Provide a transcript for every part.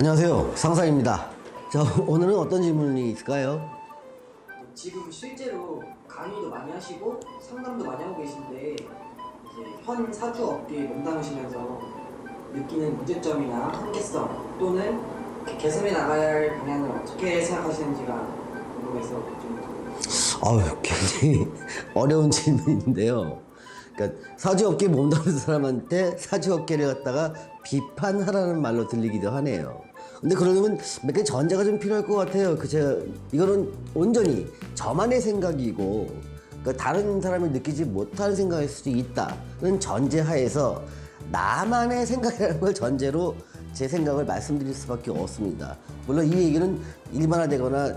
안녕하세요, 상상입니다. 자, 오늘은 어떤 질문이 있을까요? 지금 실제로 강의도 많이 하시고 상담도 많이 하고 계신데 이제 현 사주 업계에 몸담으시면서 느끼는 문제점이나 한계성 또는 개선해 나가야 할 방향을 어떻게 생각하시는지가 궁금해서 좀 굉장히 어려운 질문인데요. 그러니까 사주업계 몸담는 사람한테 사주업계를 갖다가 비판하라는 말로 들리기도 하네요. 근데 그러려면 몇 개 전제가 좀 필요할 것 같아요. 이거는 온전히 저만의 생각이고, 그러니까 다른 사람이 느끼지 못하는 생각일 수도 있다는 전제하에서 나만의 생각이라는 걸 전제로 제 생각을 말씀드릴 수밖에 없습니다. 물론 이 얘기는 일반화되거나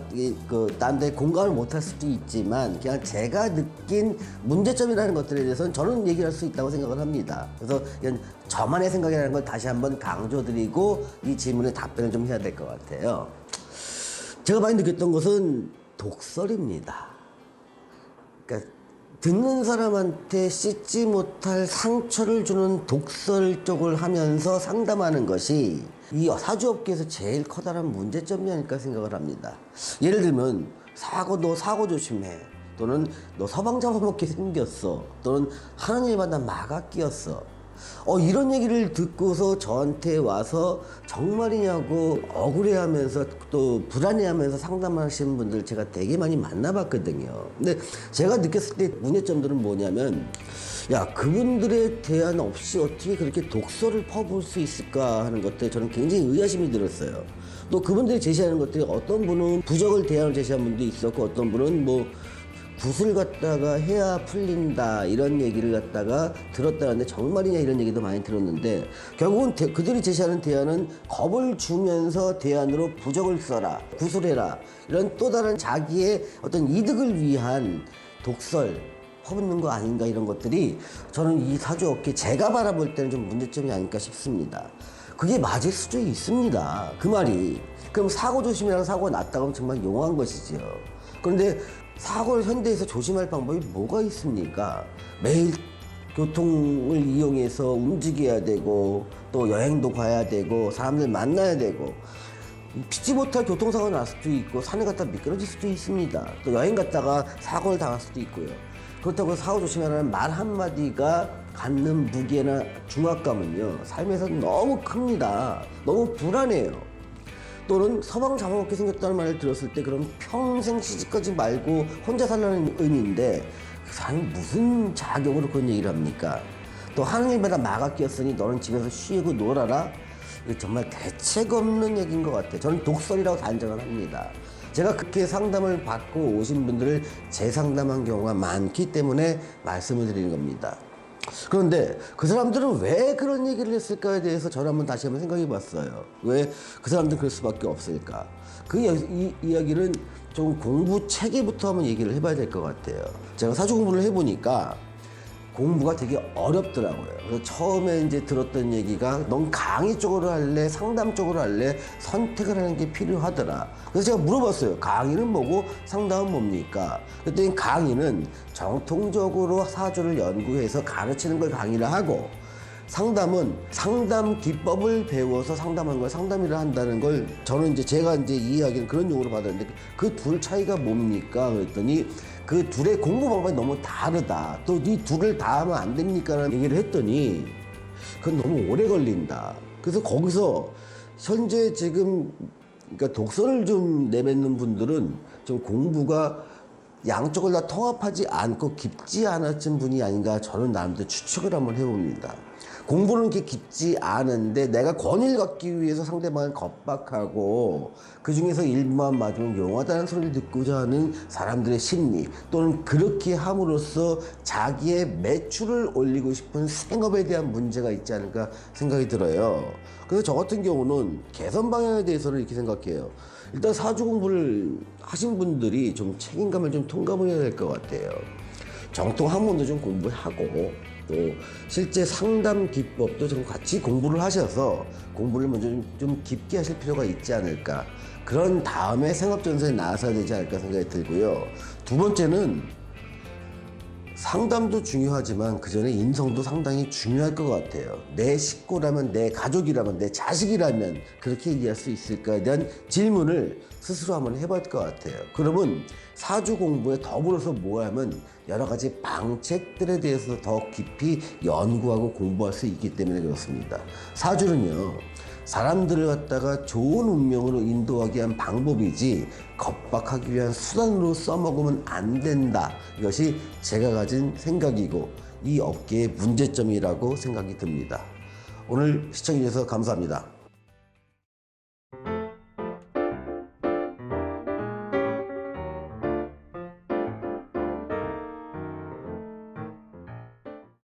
남들의 공감을 못할 수도 있지만 그냥 제가 느낀 문제점이라는 것들에 대해서는 저는 얘기할 수 있다고 생각을 합니다. 그래서 이건 저만의 생각이라는 걸 다시 한번 강조드리고 이 질문에 답변을 좀 해야 될 것 같아요. 제가 많이 느꼈던 것은 독설입니다. 그러니까 듣는 사람한테 씻지 못할 상처를 주는 독설 쪽을 하면서 상담하는 것이 이 사주업계에서 제일 커다란 문제점이 아닐까 생각을 합니다. 예를 들면 너 사고 조심해, 또는 너 서방 잡아먹게 생겼어, 또는 하느님마다 마가 끼었어. 이런 얘기를 듣고서 저한테 와서 정말이냐고 억울해하면서 또 불안해하면서 상담하시는 분들 제가 되게 많이 만나봤거든요. 근데 제가 느꼈을 때 문제점들은 뭐냐면, 야, 그분들에 대한 없이 어떻게 그렇게 독설을 퍼부을 수 있을까 하는 것들에 저는 굉장히 의아심이 들었어요. 또 그분들이 제시하는 것들이 어떤 분은 부적을 대안을 제시한 분도 있었고, 어떤 분은 굿을 갖다가 해야 풀린다 이런 얘기를 갖다가 들었다는데 정말이냐 이런 얘기도 많이 들었는데, 결국은 그들이 제시하는 대안은 겁을 주면서 대안으로 부적을 써라, 굿을 해라, 이런 또 다른 자기의 어떤 이득을 위한 독설 퍼붓는 거 아닌가, 이런 것들이 저는 이 사주업계 제가 바라볼 때는 좀 문제점이 아닐까 싶습니다. 그게 맞을 수도 있습니다. 그 말이. 그럼 사고 조심이라는 사고가 났다고 하면 정말 용한 것이지요. 그런데 사고를 현대에서 조심할 방법이 뭐가 있습니까? 매일 교통을 이용해서 움직여야 되고, 또 여행도 가야 되고, 사람들 만나야 되고, 피지 못할 교통사고가 날 수도 있고, 산에 갔다 미끄러질 수도 있습니다. 또 여행 갔다가 사고를 당할 수도 있고요. 그렇다고 사고 조심하라는 말 한마디가 갖는 무게나 중압감은요, 삶에서 너무 큽니다. 너무 불안해요. 또는 서방 잡아먹게 생겼다는 말을 들었을 때 그럼 평생 시집가지 말고 혼자 살라는 의미인데, 그 사람이 무슨 자격으로 그런 얘기를 합니까? 또 하느님마다 마가 끼었으니 너는 집에서 쉬고 놀아라? 이거 정말 대책 없는 얘기인 것 같아요. 저는 독설이라고 단정을 합니다. 제가 그렇게 상담을 받고 오신 분들을 재상담한 경우가 많기 때문에 말씀을 드리는 겁니다. 그런데 그 사람들은 왜 그런 얘기를 했을까에 대해서 저는 다시 한번 생각해 봤어요. 왜 그 사람들은 그럴 수밖에 없을까? 이 이야기는 좀 공부 체계부터 한번 얘기를 해봐야 될 것 같아요. 제가 사주 공부를 해보니까 공부가 되게 어렵더라고요. 그래서 처음에 이제 들었던 얘기가 넌 강의 쪽으로 할래? 상담 쪽으로 할래? 선택을 하는 게 필요하더라. 그래서 제가 물어봤어요. 강의는 뭐고 상담은 뭡니까? 그랬더니 강의는 정통적으로 사주를 연구해서 가르치는 걸 강의를 하고, 상담은 상담 기법을 배워서 상담하는 걸 상담이라 한다는 걸, 저는 제가 이 이야기는 그런 용어로 받았는데, 그 둘 차이가 뭡니까? 그랬더니 그 둘의 공부 방법이 너무 다르다. 또 이 둘을 다 하면 안 됩니까? 라는 얘기를 했더니 그건 너무 오래 걸린다. 그래서 거기서 현재 지금 그러니까 독서를 좀 내뱉는 분들은 좀 공부가 양쪽을 다 통합하지 않고 깊지 않았던 분이 아닌가, 저는 나름대로 추측을 한번 해봅니다. 공부는 이렇게 깊지 않은데 내가 권위를 갖기 위해서 상대방을 겁박하고 그 중에서 일부만 맞으면 용하다는 소리를 듣고자 하는 사람들의 심리, 또는 그렇게 함으로써 자기의 매출을 올리고 싶은 생업에 대한 문제가 있지 않을까 생각이 들어요. 그래서 저 같은 경우는 개선 방향에 대해서는 이렇게 생각해요. 일단 사주 공부를 하신 분들이 좀 책임감을 좀 통감을 해야 될 것 같아요. 정통 학문도 좀 공부하고, 또 실제 상담 기법도 좀 같이 공부를 하셔서 공부를 먼저 좀 깊게 하실 필요가 있지 않을까. 그런 다음에 생업전선에 나서야 되지 않을까 생각이 들고요. 두 번째는 상담도 중요하지만 그 전에 인성도 상당히 중요할 것 같아요. 내 식구라면, 내 가족이라면, 내 자식이라면 그렇게 얘기할 수 있을까에 대한 질문을 스스로 한번 해볼 것 같아요. 그러면 사주 공부에 더불어서 뭐 하면 여러 가지 방책들에 대해서 더 깊이 연구하고 공부할 수 있기 때문에 그렇습니다. 사주는요, 사람들을 갖다가 좋은 운명으로 인도하기 위한 방법이지 겁박하기 위한 수단으로 써먹으면 안 된다. 이것이 제가 가진 생각이고 이 업계의 문제점이라고 생각이 듭니다. 오늘 시청해주셔서 감사합니다.